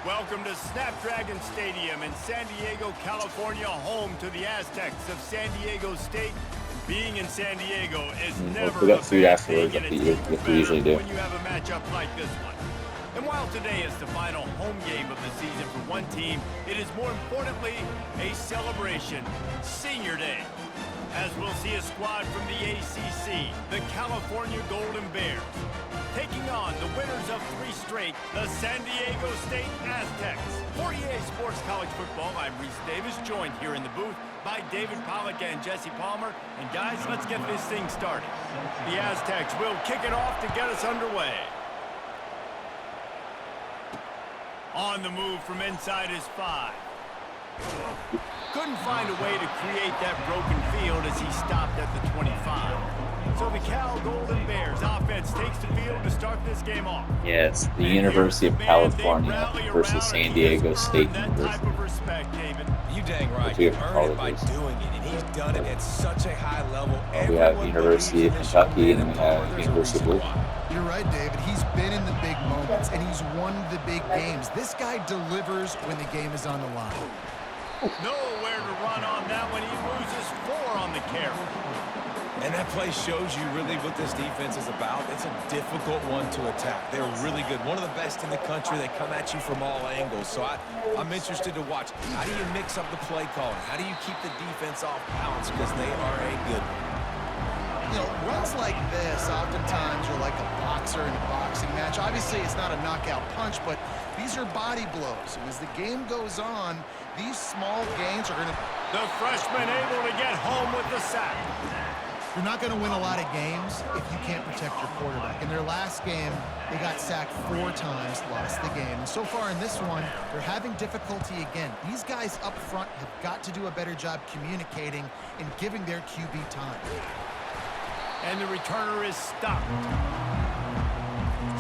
Welcome to Snapdragon Stadium in San Diego, California, home to the Aztecs of San Diego State. Being in San Diego is never we got food a afterwards, bad thing, and like it's we usually do. when you have a matchup like this one. And while today is the final home game of the season for one team, it is more importantly a celebration, Senior Day, as we'll see a squad from the ACC, the California Golden Bears, taking on the winners of 3 straight, the San Diego State Aztecs. For EA Sports College Football, I'm Reese Davis, joined here in the booth by David Pollack and Jesse Palmer. And guys, let's get this thing started. The Aztecs will kick it off to get us underway. On the move from inside his 5. Couldn't find a way to create that broken field as he stopped at the 25. So the Cal Golden Bears offense takes the field to start this game off. Yes, the University of California versus San Diego State University. You dang right. You earned it by doing it, and he's done it at such a high level. We have University of Kentucky, and we have University of Louisville. You're right, David. He's been in the big moments, and he's won the big games. This guy delivers when the game is on the line. Nowhere to run on that when he loses 4 on the carry. And that play shows you really what this defense is about. It's a difficult one to attack. They're really good. One of the best in the country. They come at you from all angles. So I'm interested to watch. How do you mix up the play calling? How do you keep the defense off balance? Because they are a good one. You know, runs like this oftentimes are like a boxer in a boxing match. Obviously, it's not a knockout punch, but these are body blows. And as the game goes on, these small gains are going to... The freshman able to get home with the sack. You're not going to win a lot of games if you can't protect your quarterback. In their last game, they got sacked 4 times, lost the game. And so far in this one, they're having difficulty again. These guys up front have got to do a better job communicating and giving their QB time. And the returner is stopped.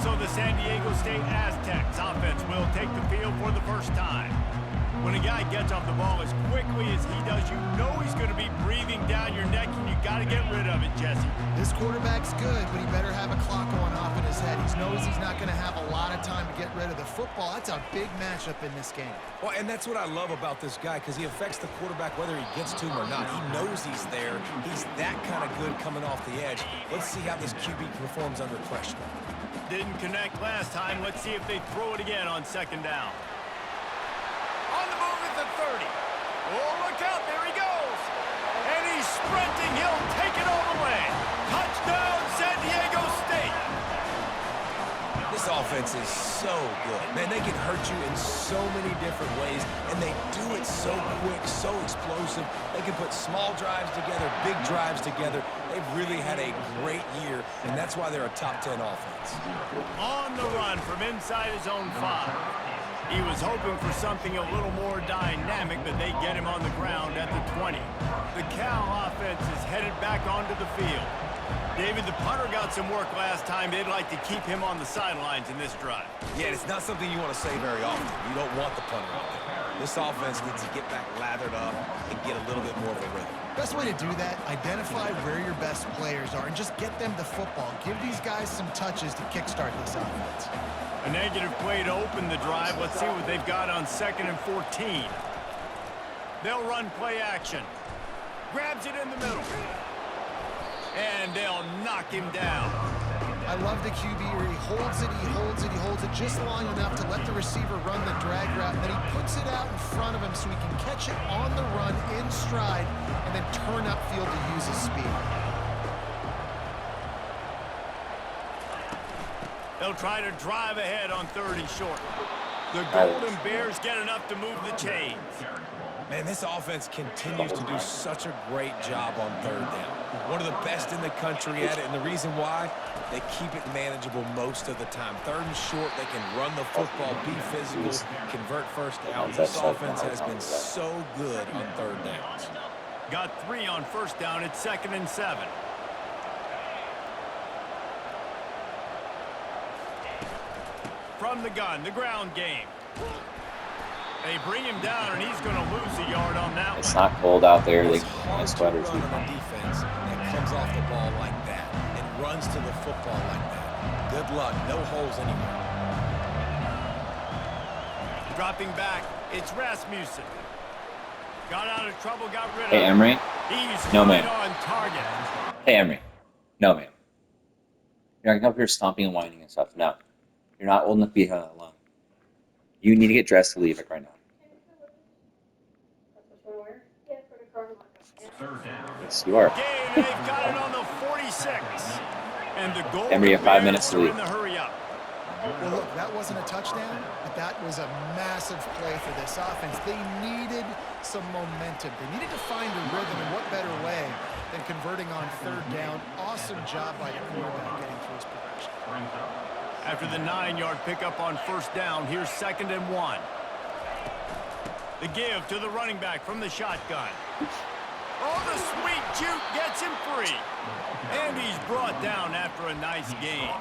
So the San Diego State Aztecs offense will take the field for the first time. When a guy gets off the ball as quickly as he does, you know he's going to be breathing down your neck, and you got to get rid of it, Jesse. This quarterback's good, but he better have a clock going off in his head. He knows he's not going to have a lot of time to get rid of the football. That's a big matchup in this game. Well, and that's what I love about this guy, because he affects the quarterback whether he gets to him or not. He knows he's there. He's that kind of good coming off the edge. Let's see how this QB performs under pressure. Didn't connect last time. Let's see if they throw it again on 2nd down. On the move at the 30. Oh, look out. There he goes. And he's sprinting. He'll take it all the way. Touchdown, San Diego State. This offense is so good. Man, they can hurt you in so many different ways, and they do it so quick, so explosive. They can put small drives together, big drives together. They've really had a great year, and that's why they're a top 10 offense. On the run from inside his own 5. He was hoping for something a little more dynamic, but they get him on the ground at the 20. The Cal offense is headed back onto the field. David, the punter got some work last time. They'd like to keep him on the sidelines in this drive. Yeah, it's not something you want to say very often. You don't want the punter out there. This offense needs to get back lathered up and get a little bit more of a rhythm. Best way to do that, identify where your best players are and just get them the football. Give these guys some touches to kickstart this offense. A negative play to open the drive. Let's see what they've got on 2nd and 14. They'll run play action. Grabs it in the middle. And they'll knock him down. I love the QB where he holds it, he holds it, he holds it just long enough to let the receiver run the drag route, and then he puts it out in front of him so he can catch it on the run in stride and then turn upfield to use his speed. They'll try to drive ahead on 3rd and short. The Golden Bears get enough to move the chains. Man, this offense continues to do such a great job on 3rd down. One of the best in the country at it, and the reason why, they keep it manageable most of the time. 3rd and short, they can run the football, be physical, convert first down. This offense has been so good on 3rd downs. Got 3 on 1st down. It's 2nd and 7. From the gun, the ground game. They bring him down, and he's going to lose a yard on that one. It's not cold out there. They hard to run on a defense that comes off the ball like that. And runs to the football like that. Good luck. No holes anywhere. Dropping back, it's Rasmussen. Got out of trouble, got rid of Hey, it. Emery. He's No, right man. on target. Hey, Emery. No, man. You're not going to come up here stomping and whining and stuff. No. You're not old enough to be here alone. You need to get dressed to leave it right now. Yes, you are. Game, they've got it on the 46. And the goal Emery, you have 5 minutes to are leave. in the hurry up. Well, look, that wasn't a touchdown, but that was a massive play for this offense. They needed some momentum. They needed to find a rhythm, and what better way than converting on third down. Awesome job by the quarterback getting through his progression. After the 9-yard pickup on first down, here's 2nd and 1. The give to the running back from the shotgun. Oh, the sweet juke gets him free. And he's brought down after a nice gain.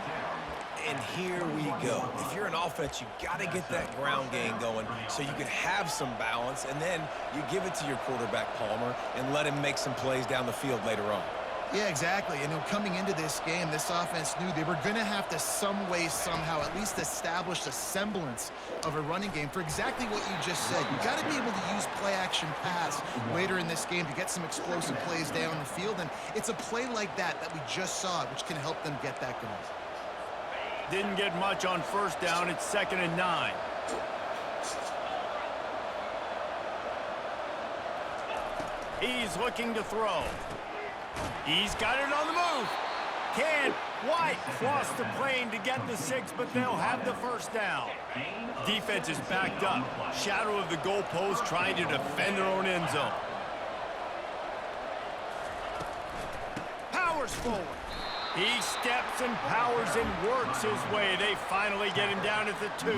And here we go. If you're an offense, you got to get that ground game going so you can have some balance, and then you give it to your quarterback, Palmer, and let him make some plays down the field later on. Yeah, exactly. You know, coming into this game, this offense knew they were going to have to some way, somehow, at least establish a semblance of a running game for exactly what you just said. You got to be able to use play-action pass later in this game to get some explosive plays down the field, and it's a play like that we just saw, which can help them get that going. Didn't get much on first down. It's 2nd and 9. He's looking to throw. He's got it on the move. Can White cross the plane to get the 6, but they'll have the first down. Defense is backed up. Shadow of the goalpost trying to defend their own end zone. Powers forward. He steps and powers and works his way. They finally get him down at the 2.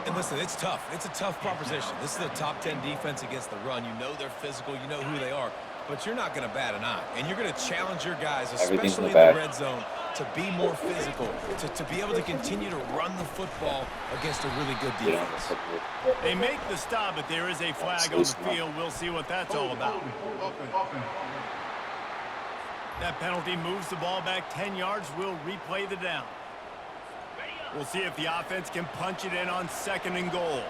And listen, it's tough. It's a tough proposition. This is a top 10 defense against the run. You know they're physical. You know who they are. But you're not going to bat an eye. And you're going to challenge your guys, especially in the red zone, to be more physical, to be able to continue to run the football against a really good defense. They make the stop, but there is a flag on the field. We'll see what that's all about. That penalty moves the ball back 10 yards. We'll replay the down. We'll see if the offense can punch it in on 2nd and goal.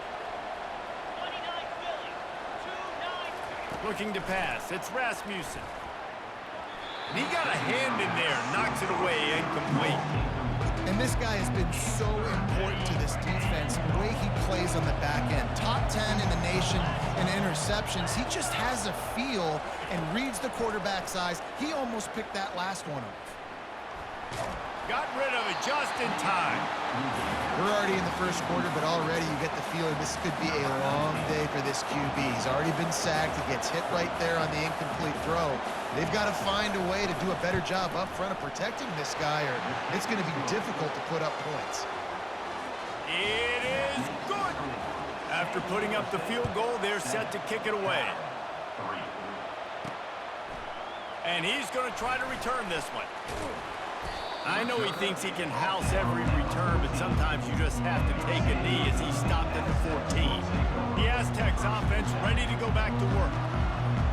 Looking to pass. It's Rasmussen. And he got a hand in there. Knocks it away. Incomplete. And this guy has been so important to this defense, the way he plays on the back end. Top 10 in the nation in interceptions. He just has a feel and reads the quarterback's eyes. He almost picked that last one off. Got rid of it just in time. We're already in the first quarter, but already you get the feeling this could be a long day for this QB. He's already been sacked. He gets hit right there on the incomplete throw. They've got to find a way to do a better job up front of protecting this guy, or it's going to be difficult to put up points. It is good. After putting up the field goal, they're set to kick it away. And he's going to try to return this one. I know he thinks he can house every return, but sometimes you just have to take a knee as he stopped at the 14. The Aztecs offense ready to go back to work.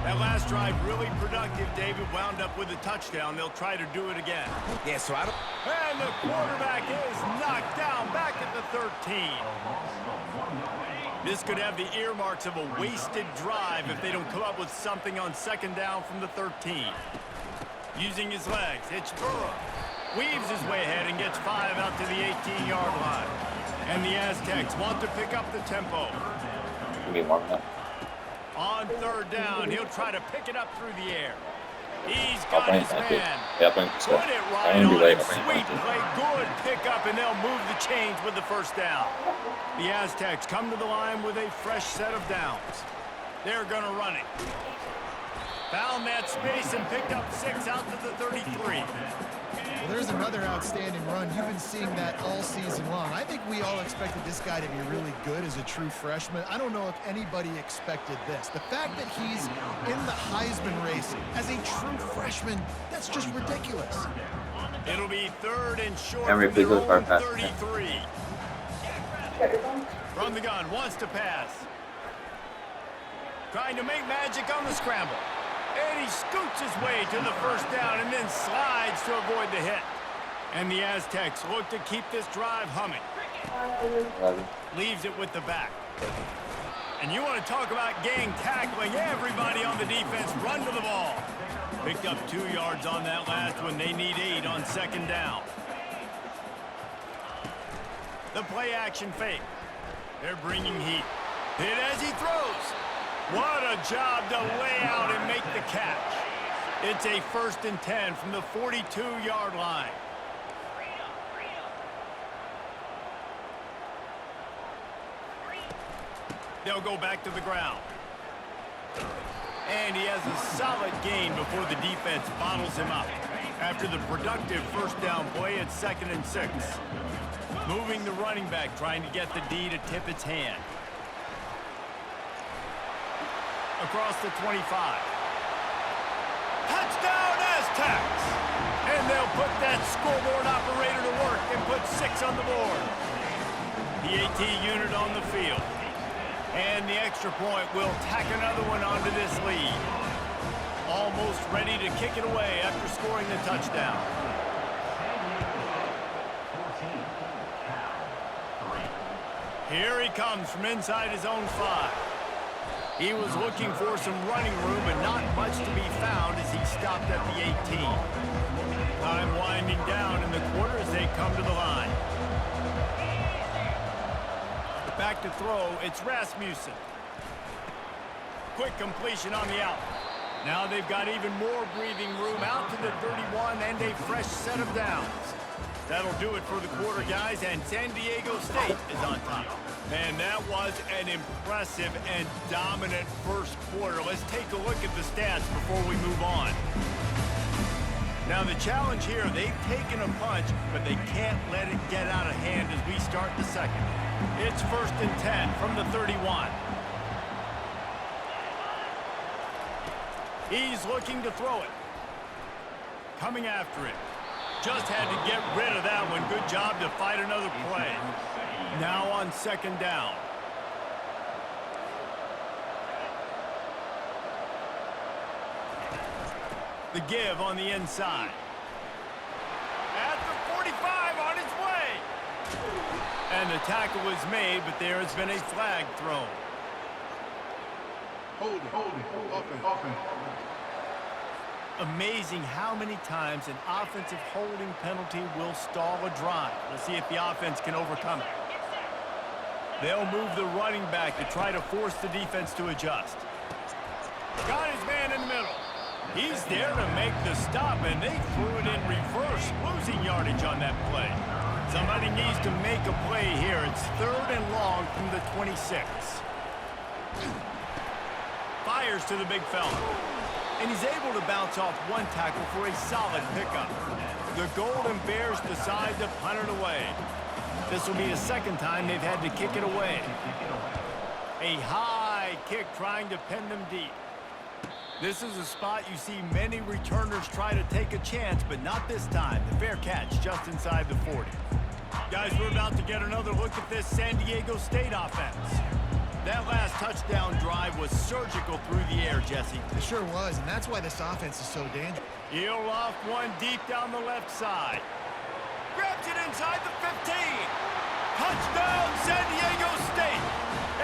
That last drive really productive. David wound up with a touchdown. They'll try to do it again. Yeah, so I don't... And the quarterback is knocked down back at the 13. This could have the earmarks of a wasted drive if they don't come up with something on 2nd down from the 13. Using his legs, it's Burrow. Weaves his way ahead and gets 5 out to the 18-yard line. And the Aztecs want to pick up the tempo. On 3rd down, he'll try to pick it up through the air. He's got his man. Put it right on it. Sweet play. Good pickup, and they'll move the chains with the first down. The Aztecs come to the line with a fresh set of downs. They're going to run it. Found that space and picked up 6 out to the 33. Well, there's another outstanding run. You've been seeing that all season long. I think we all expected this guy to be really good as a true freshman. I don't know if anybody expected this. The fact that he's in the Heisman race as a true freshman, that's just ridiculous. It'll be 3rd and short Emery, from their please go own far 33. From the gun, wants to pass. Trying to make magic on the scramble. And he scoots his way to the first down and then slides to avoid the hit. And the Aztecs look to keep this drive humming. Leaves it with the back. And you want to talk about gang tackling. Everybody on the defense run to the ball. Picked up 2 yards on that last one. They need 8 on second down. The play action fake. They're bringing heat. Hit as he throws. What a job to lay out and make the catch. It's a 1st and 10 from the 42-yard line. They'll go back to the ground. And he has a solid gain before the defense bottles him up. After the productive first down play, it's 2nd and 6. Moving the running back, trying to get the D to tip its hand. Across the 25. Touchdown, Aztecs! And they'll put that scoreboard operator to work and put 6 on the board. The AT unit on the field. And the extra point will tack another one onto this lead. Almost ready to kick it away after scoring the touchdown. Here he comes from inside his own 5. He was looking for some running room, but not much to be found as he stopped at the 18. Time winding down in the quarter as they come to the line. Back to throw, it's Rasmussen. Quick completion on the out. Now they've got even more breathing room out to the 31 and a fresh set of downs. That'll do it for the quarter, guys, and San Diego State is on top. Man, that was an impressive and dominant first quarter. Let's take a look at the stats before we move on. Now the challenge here, they've taken a punch, but they can't let it get out of hand as we start the second. It's 1st and 10 from the 31. He's looking to throw it. Coming after it. Just had to get rid of that one. Good job to fight another play. Now on 2nd down. The give on the inside. At the 45 on its way. And the tackle was made, but there has been a flag thrown. Hold it, open. Amazing how many times an offensive holding penalty will stall a drive. We'll see if the offense can overcome it. They'll move the running back to try to force the defense to adjust. Got his man in the middle. He's there to make the stop, and they threw it in reverse, losing yardage on that play. Somebody needs to make a play here. It's 3rd and long from the 26. Fires to the big fella. And he's able to bounce off one tackle for a solid pickup. The Golden Bears decide to punt it away. This will be the 2nd time they've had to kick it away. A high kick trying to pin them deep. This is a spot you see many returners try to take a chance, but not this time. The fair catch just inside the 40. Guys, we're about to get another look at this San Diego State offense. That last touchdown drive was surgical through the air, Jesse. It sure was, and that's why this offense is so dangerous. He'll off one deep down the left side. Grabs it inside the 15. Touchdown, San Diego State.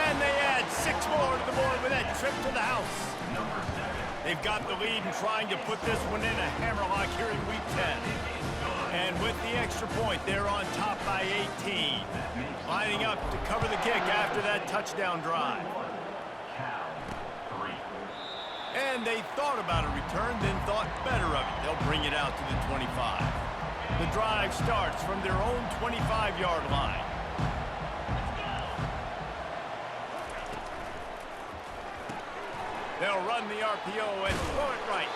And they add 6 more to the board with that trip to the house. They've got the lead and trying to put this one in a hammerlock here in Week 10. And with the extra point, they're on top by 18. Lining up to cover the kick after that touchdown drive. And they thought about a return, then thought better of it. They'll bring it out to the 25. The drive starts from their own 25-yard line. They'll run the RPO and throw it right.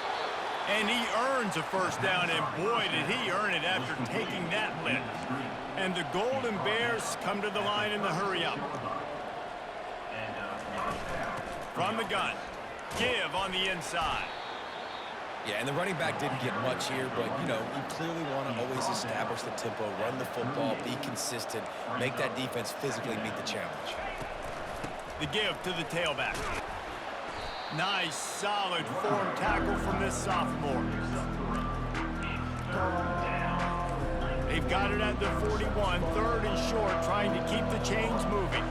And he earns a first down, and boy, did he earn it after taking that lift. And the Golden Bears come to the line in the hurry-up. From the gun, give on the inside. Yeah, and the running back didn't get much here, but, you know, you clearly want to always establish the tempo, run the football, be consistent, make that defense physically meet the challenge. The give to the tailback. Nice, solid form tackle from this sophomore. They've got it at the 41, 3rd and short, trying to keep the chains moving.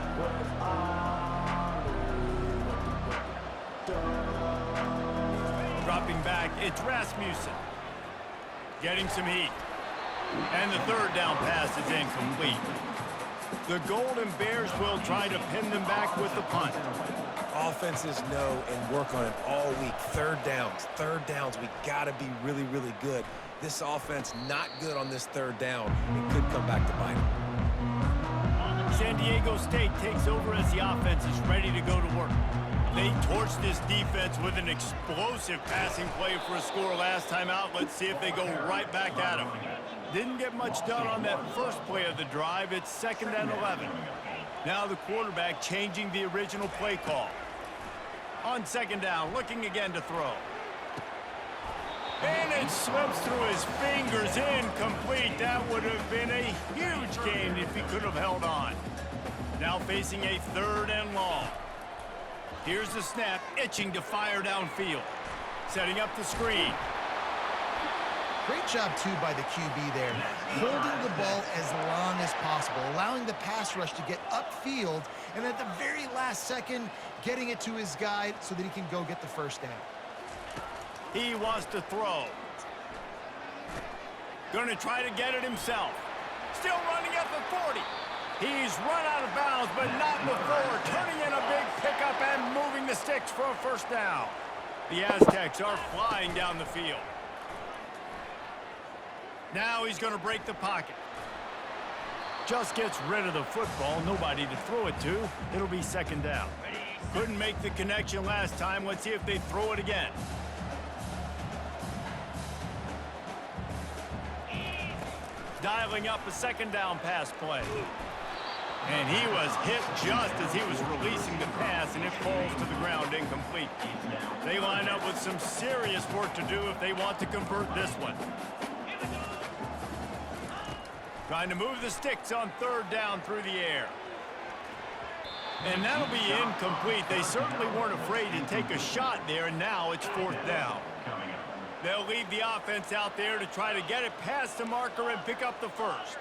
Dropping back, it's Rasmussen. Getting some heat. And the 3rd down pass is incomplete. The Golden Bears will try to pin them back with the punt. Offenses know and work on it all week. Third downs, we got to be really, really good. This offense not good on this 3rd down. It could come back to bite them. San Diego State takes over as the offense is ready to go to work. They torched this defense with an explosive passing play for a score last time out. Let's see if they go right back at them. Didn't get much done on that first play of the drive. It's 2nd and 11. Now the quarterback changing the original play call. On 2nd down, looking again to throw. And it slips through his fingers, incomplete. That would have been a huge gain if he could have held on. Now facing a 3rd and long. Here's the snap, itching to fire downfield. Setting up the screen. Great job, too, by the QB there. Holding the ball as long as possible, allowing the pass rush to get upfield, and at the very last second, getting it to his guy so that he can go get the 1st down. He wants to throw. Gonna try to get it himself. Still running at the 40. He's run out of bounds, but not before. Turning in a big pickup and moving the sticks for a 1st down. The Aztecs are flying down the field. Now he's going to break the pocket. Just gets rid of the football. Nobody to throw it to. It'll be 2nd down. Couldn't make the connection last time. Let's see if they throw it again. Dialing up a 2nd down pass play. And he was hit just as he was releasing the pass, and it falls to the ground incomplete. They line up with some serious work to do if they want to convert this one. Trying to move the sticks on 3rd down through the air. And that'll be incomplete. They certainly weren't afraid to take a shot there, and now it's 4th down. They'll leave the offense out there to try to get it past the marker and pick up the 1st.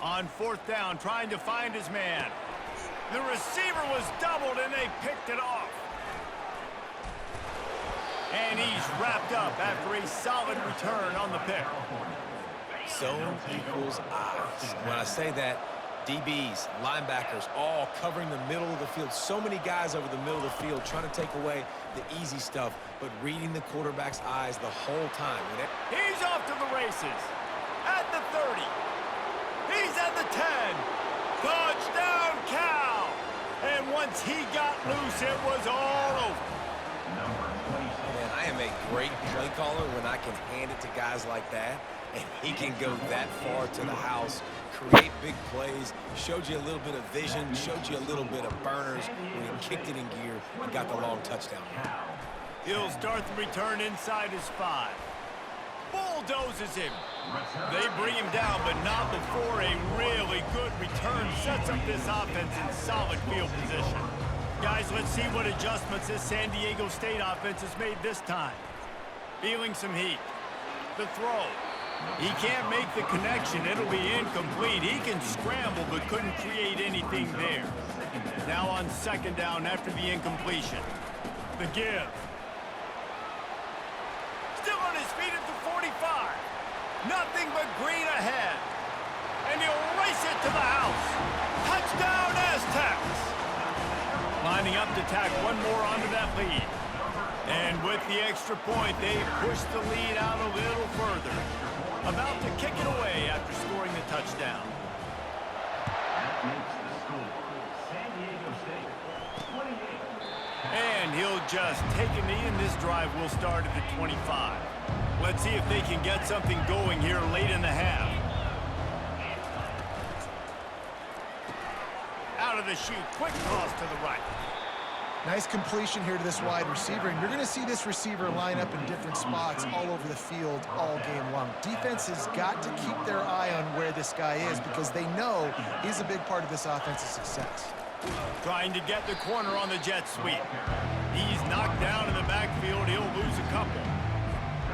On 4th down, trying to find his man. The receiver was doubled, and they picked it off. And he's wrapped up after a solid return on the pick. Zone equals eyes. When I say that, DBs, linebackers, all covering the middle of the field. So many guys over the middle of the field trying to take away the easy stuff, but reading the quarterback's eyes the whole time. He's off to the races. At the 30. He's at the 10. Touchdown, Cal. And once he got loose, it was all over. Man, I am a great play caller when I can hand it to guys like that. And he can go that far to the house, create big plays, showed you a little bit of vision, showed you a little bit of burners when he kicked it in gear and got the long touchdown. He'll start the return inside his 5. Bulldozes him. They bring him down, but not before a really good return sets up this offense in solid field position. Guys, let's see what adjustments this San Diego State offense has made this time. Feeling some heat. The throw. He can't make the connection. It'll be incomplete. He can scramble, but couldn't create anything there. Now on 2nd down after the incompletion. The give. Still on his feet at the 45. Nothing but green ahead. And he'll race it to the house. Touchdown, Aztecs. Lining up to tack one more onto that lead. And with the extra point, they push the lead out a little further. About to kick it away after scoring the touchdown. And he'll just take a knee, and this drive will start at the 25. Let's see if they can get something going here late in the half. Out of the chute, quick toss to the right. Nice completion here to this wide receiver, and you're going to see this receiver line up in different spots all over the field all game long. Defense has got to keep their eye on where this guy is because they know he's a big part of this offense's success. Trying to get the corner on the jet sweep. He's knocked down in the backfield. He'll lose a couple.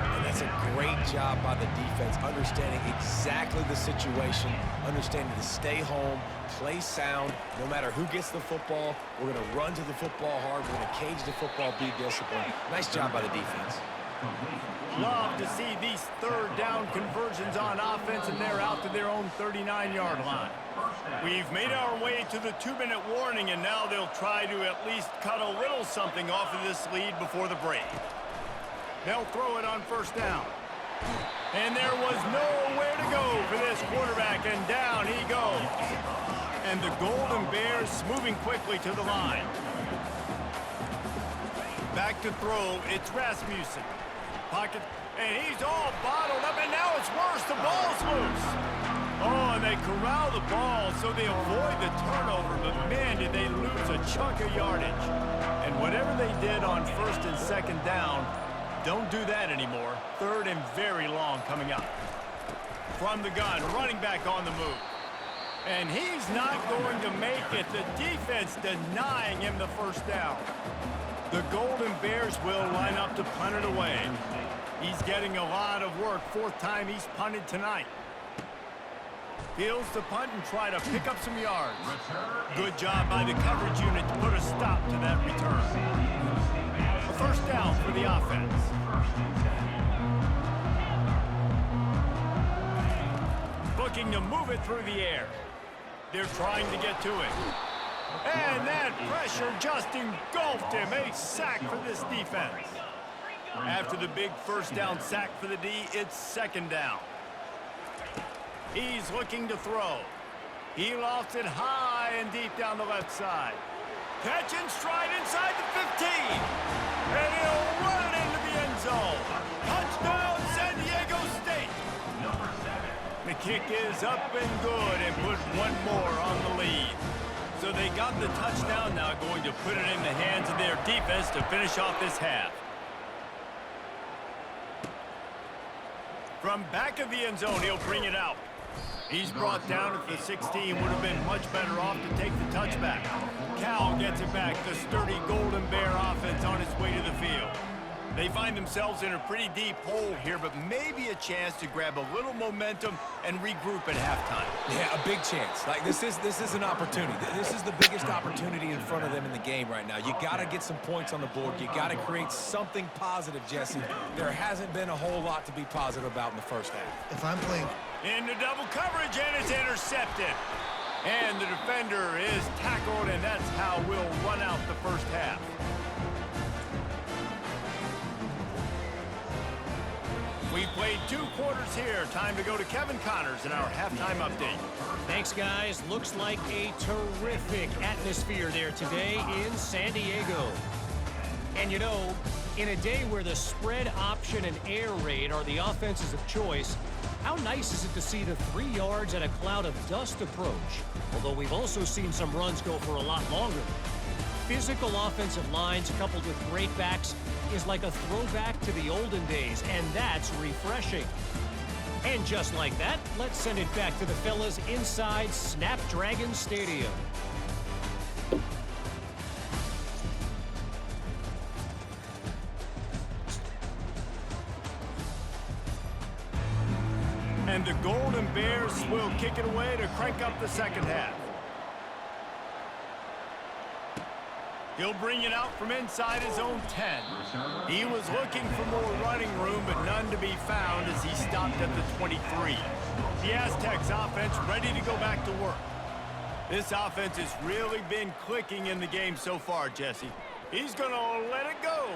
And that's a great job by the defense, understanding exactly the situation, understanding to stay home, play sound. No matter who gets the football, we're going to run to the football hard. We're going to cage the football, be disciplined. Nice job by the defense. Love to see these third down conversions on offense, and they're out to their own 39-yard line. We've made our way to the 2-minute warning, and now they'll try to at least cut a little something off of this lead before the break. They'll throw it on first down. And there was nowhere to go for this quarterback, and down he goes. And the Golden Bears moving quickly to the line. Back to throw, it's Rasmussen. Pocket, and he's all bottled up, and now it's worse. The ball's loose. Oh, and they corral the ball, so they avoid the turnover, but man, did they lose a chunk of yardage. And whatever they did on first and second down, don't do that anymore. Third and very long coming up. From the gun, running back on the move. And he's not going to make it. The defense denying him the first down. The Golden Bears will line up to punt it away. He's getting a lot of work. Fourth time he's punted tonight. Fields the punt and try to pick up some yards. Good job by the coverage unit to put a stop to that return. A first down for the offense. Looking to move it through the air. They're trying to get to it. And that pressure just engulfed him. A sack for this defense. After the big first down sack for the D, it's second down. He's looking to throw. He lofts it high and deep down the left side. Catch and stride inside the 15. And he'll run it into the end zone. Touchdown, San Diego State. The kick is up and good and put one more on the lead. So they got the touchdown, now going to put it in the hands of their defense to finish off this half. From back of the end zone, he'll bring it out. He's brought down at the 16, would have been much better off to take the touchback. Cal gets it back, the sturdy Golden Bear offense on its way to the field. They find themselves in a pretty deep hole here, but maybe a chance to grab a little momentum and regroup at halftime. Yeah, a big chance. Like this is an opportunity. This is the biggest opportunity in front of them in the game right now. You got to get some points on the board. You got to create something positive, Jesse. There hasn't been a whole lot to be positive about in the first half. If I'm playing into double coverage, and it's intercepted. And the defender is tackled, and that's how we'll run out the first half. We played 2 quarters here. Time to go to Kevin Connors in our halftime update. Thanks, guys. Looks like a terrific atmosphere there today in San Diego. And you know, in a day where the spread option and air raid are the offenses of choice, how nice is it to see the 3 yards and a cloud of dust approach? Although we've also seen some runs go for a lot longer. Physical offensive lines coupled with great backs is like a throwback to the olden days, and that's refreshing. And just like that, let's send it back to the fellas inside Snapdragon Stadium. And the Golden Bears will kick it away to crank up the second half. He'll bring it out from inside his own 10. He was looking for more running room, but none to be found as he stopped at the 23. The Aztecs offense ready to go back to work. This offense has really been clicking in the game so far, Jesse. He's going to let it go.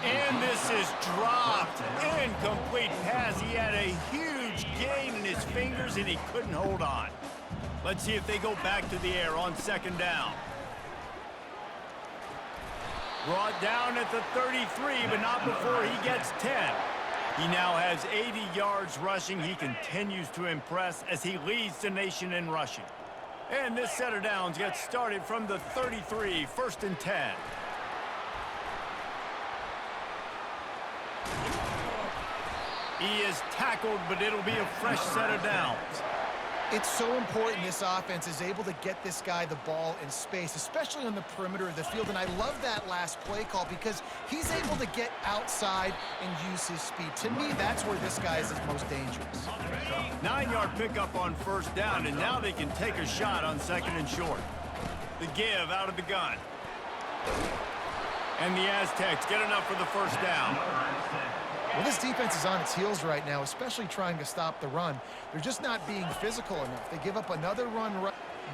And this is dropped. Incomplete pass. He had a huge gain in his fingers, and he couldn't hold on. Let's see if they go back to the air on second down. Brought down at the 33, but not before he gets 10. He now has 80 yards rushing. He continues to impress as he leads the nation in rushing. And this set of downs gets started from the 33, first and 10. He is tackled, but it'll be a fresh set of downs. It's so important this offense is able to get this guy the ball in space, especially on the perimeter of the field. And I love that last play call because he's able to get outside and use his speed. To me, that's where this guy is his most dangerous. 9-yard pickup on first down, and now they can take a shot on second and short. The give out of the gun. And the Aztecs get enough for the first down. Well, this defense is on its heels right now, especially trying to stop the run. They're just not being physical enough. They give up another run.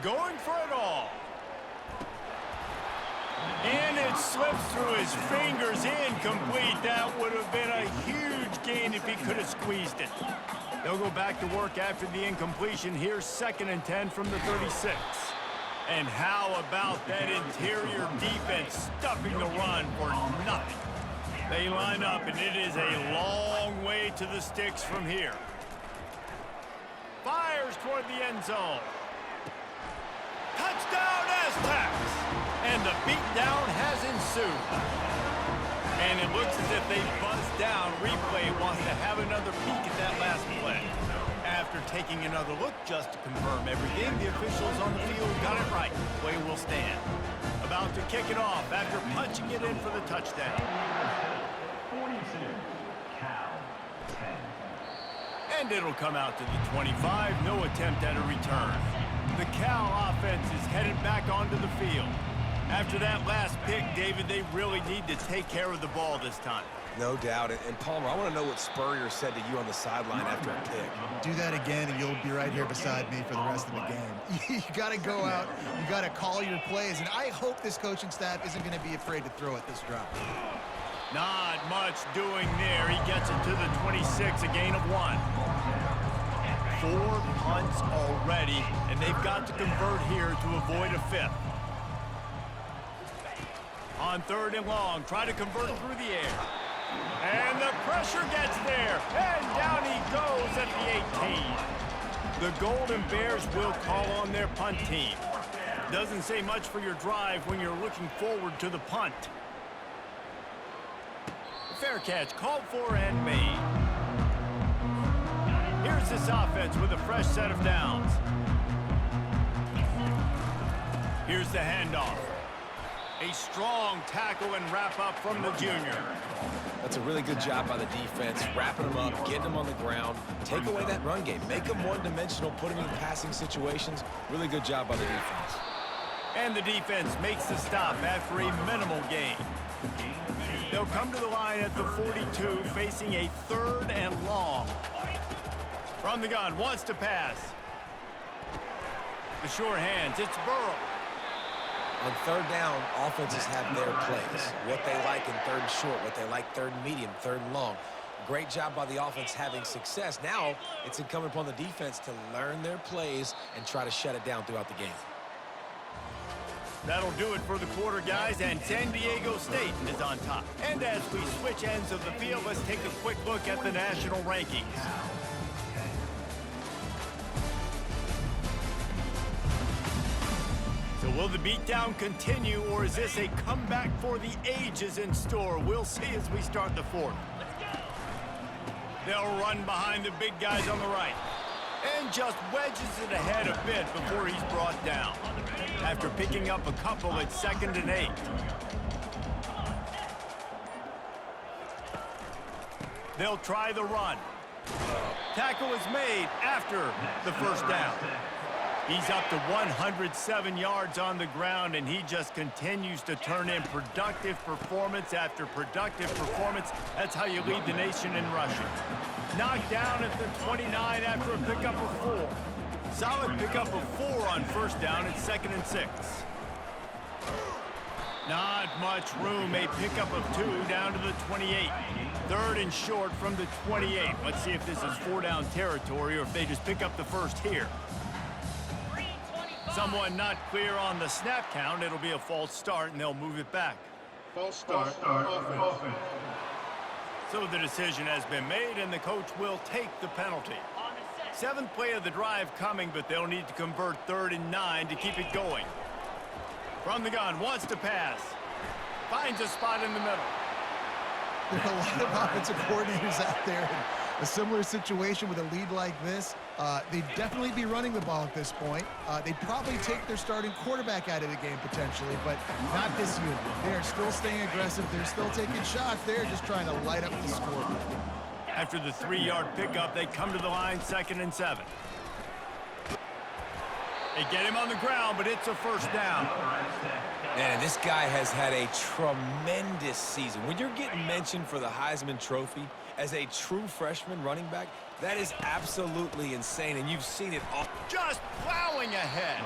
Going for it all. And it slips through his fingers, incomplete. That would have been a huge gain if he could have squeezed it. They'll go back to work after the incompletion. Here's 2nd and 10 from the 36. And how about that interior defense stuffing the run for nothing? They line up, and it is a long way to the sticks from here. Fires toward the end zone. Touchdown, Aztecs! And the beatdown has ensued. And it looks as if they buzzed down. Replay wants to have another peek at that last play. After taking another look just to confirm everything, the officials on the field got it right. Play will stand. About to kick it off after punching it in for the touchdown. And it'll come out to the 25. No attempt at a return. The Cal offense is headed back onto the field. After that last pick, David, they really need to take care of the ball this time. No doubt. And Palmer, I want to know what Spurrier said to you on the sideline after a pick. Do that again, and you'll be right here beside me for the rest of the game. You got to go out. You got to call your plays, and I hope this coaching staff isn't going to be afraid to throw at this drop. Not much doing there. He gets it to the 26, a gain of 1. 4 punts already, and they've got to convert here to avoid a 5th. On 3rd and long, try to convert through the air. And the pressure gets there, and down he goes at the 18. The Golden Bears will call on their punt team. Doesn't say much for your drive when you're looking forward to the punt. Fair catch called for and made. Here's this offense with a fresh set of downs. Here's the handoff. A strong tackle and wrap up from the junior. That's a really good job by the defense, wrapping them up, getting them on the ground, take away that run game, make them one-dimensional, put them in passing situations. Really good job by the defense. And the defense makes the stop after a minimal gain. They'll come to the line at the 42, facing a 3rd and long. From the gun, wants to pass. The sure hands, it's Burrow. On 3rd down, offenses have their plays. What they like in 3rd and short, what they like 3rd and medium, 3rd and long. Great job by the offense having success. Now, it's incumbent upon the defense to learn their plays and try to shut it down throughout the game. That'll do it for the quarter, guys, and San Diego State is on top. And as we switch ends of the field, let's take a quick look at the national rankings. So will the beatdown continue, or is this a comeback for the ages in store? We'll see as we start the 4th. They'll run behind the big guys on the right. And just wedges it ahead a bit before he's brought down. After picking up a couple at 2nd and 8. They'll try the run. Tackle is made after the first down. He's up to 107 yards on the ground, and he just continues to turn in productive performance after productive performance. That's how you lead the nation in rushing. Knocked down at the 29 after a pickup of 4. Solid pickup of 4 on first down at 2nd and 6. Not much room. A pickup of 2 down to the 28. 3rd and short from the 28. Let's see if this is 4-down territory or if they just pick up the first here. Someone not clear on the snap count. It'll be a false start, and they'll move it back. False start. Offense. So the decision has been made, and the coach will take the penalty. 7th play of the drive coming, but they'll need to convert 3rd and 9 to keep it going. From the gun, wants to pass. Finds a spot in the middle. There are a lot of offensive coordinators out there in a similar situation with a lead like this. They'd definitely be running the ball at this point. They'd probably take their starting quarterback out of the game potentially, but not this unit. They're still staying aggressive. They're still taking shots. They're just trying to light up the scoreboard. After the 3-yard pickup, they come to the line, 2nd and 7. They get him on the ground, but it's a first down. And this guy has had a tremendous season. When you're getting mentioned for the Heisman Trophy as a true freshman running back, that is absolutely insane, and you've seen it all. Just plowing ahead.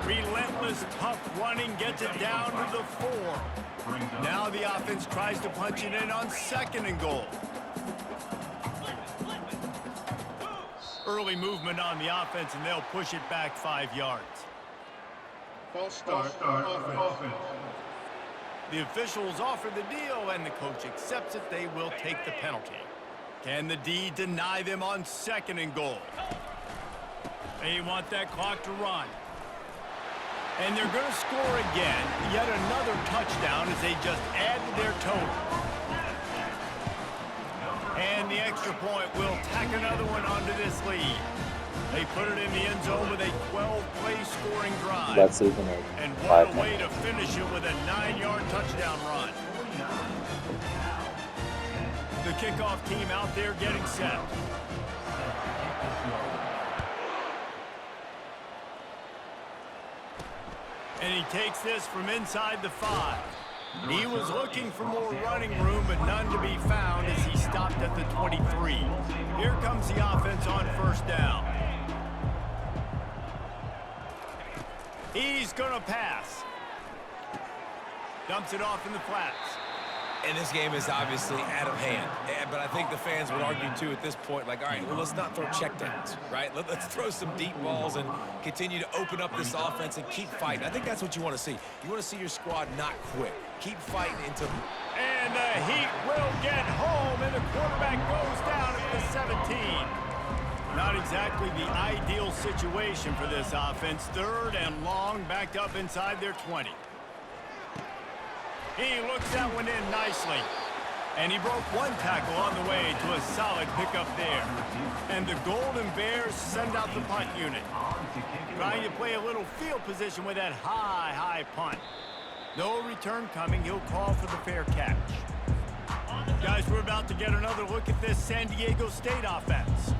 Relentless, tough running gets it down to the 4. Now the offense tries to punch it in on 2nd and goal. Early movement on the offense, and they'll push it back 5 yards. False start. Offense. The officials offer the deal, and the coach accepts it. They will take the penalty. Can the D deny them on 2nd and goal? They want that clock to run. And they're going to score again. Yet another touchdown as they just add to their total. And the extra point will tack another one onto this lead. They put it in the end zone with a 12-play scoring drive. That's even And a what 5 a way to finish it with a 9-yard touchdown run. The kickoff team out there getting set. And he takes this from inside the 5. He was looking for more running room, but none to be found as he stopped at the 23. Here comes the offense on first down. He's going to pass. Dumps it off in the flats. And this game is obviously out of hand. But I think the fans would argue, too, at this point, like, all right, well, let's not throw checkdowns, right? Let's throw some deep balls and continue to open up this offense and keep fighting. I think that's what you want to see. You want to see your squad not quit. Keep fighting until... And the Heat will get home, and the quarterback goes down at the 17. Not exactly the ideal situation for this offense. 3rd and long, backed up inside their 20. He looks that one in nicely. And he broke one tackle on the way to a solid pickup there. And the Golden Bears send out the punt unit. Trying to play a little field position with that high punt. No return coming. He'll call for the fair catch. Guys, we're about to get another look at this San Diego State offense.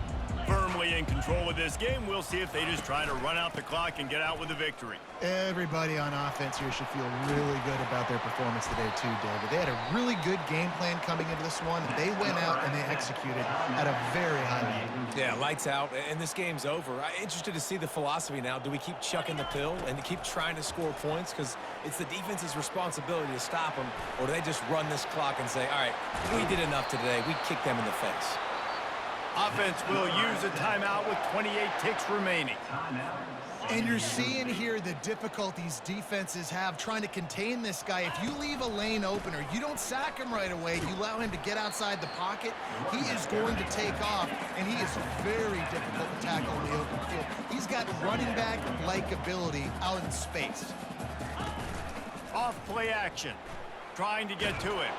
Firmly in control of this game. We'll see if they just try to run out the clock and get out with a victory. Everybody on offense here should feel really good about their performance today too, David. They had a really good game plan coming into this one. They went out and they executed at a very high level. Yeah, lights out, and this game's over. I'm interested to see the philosophy now. Do we keep chucking the pill and to keep trying to score points? Because it's the defense's responsibility to stop them. Or do they just run this clock and say, all right, we did enough today. We kicked them in the face. Offense will use a timeout with 28 ticks remaining. And you're seeing here the difficulties defenses have trying to contain this guy. If you leave a lane open or you don't sack him right away, you allow him to get outside the pocket, he is going to take off, and he is very difficult to tackle in the open field. He's got running back-like ability out in space. Off play action. Trying to get to it.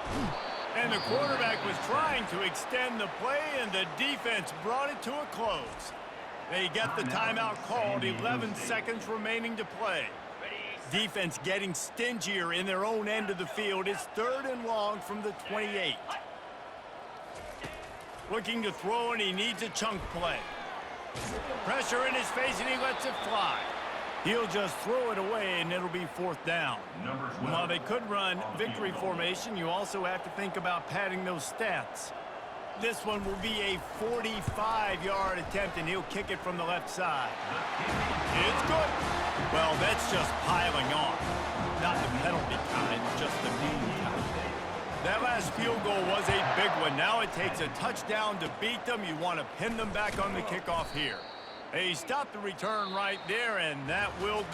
And the quarterback was trying to extend the play, and the defense brought it to a close. They get the timeout called, 11 seconds remaining to play. Defense getting stingier in their own end of the field. It's 3rd and long from the 28. Looking to throw, and he needs a chunk play. Pressure in his face, and he lets it fly. He'll just throw it away, and it'll be 4th down. While they could run victory formation, you also have to think about padding those stats. This one will be a 45-yard attempt, and he'll kick it from the left side. It's good. Well, that's just piling on. Not the penalty kind, just the mean kind. That last field goal was a big one. Now it takes a touchdown to beat them. You want to pin them back on the kickoff here. They stopped the return right there, and that will do.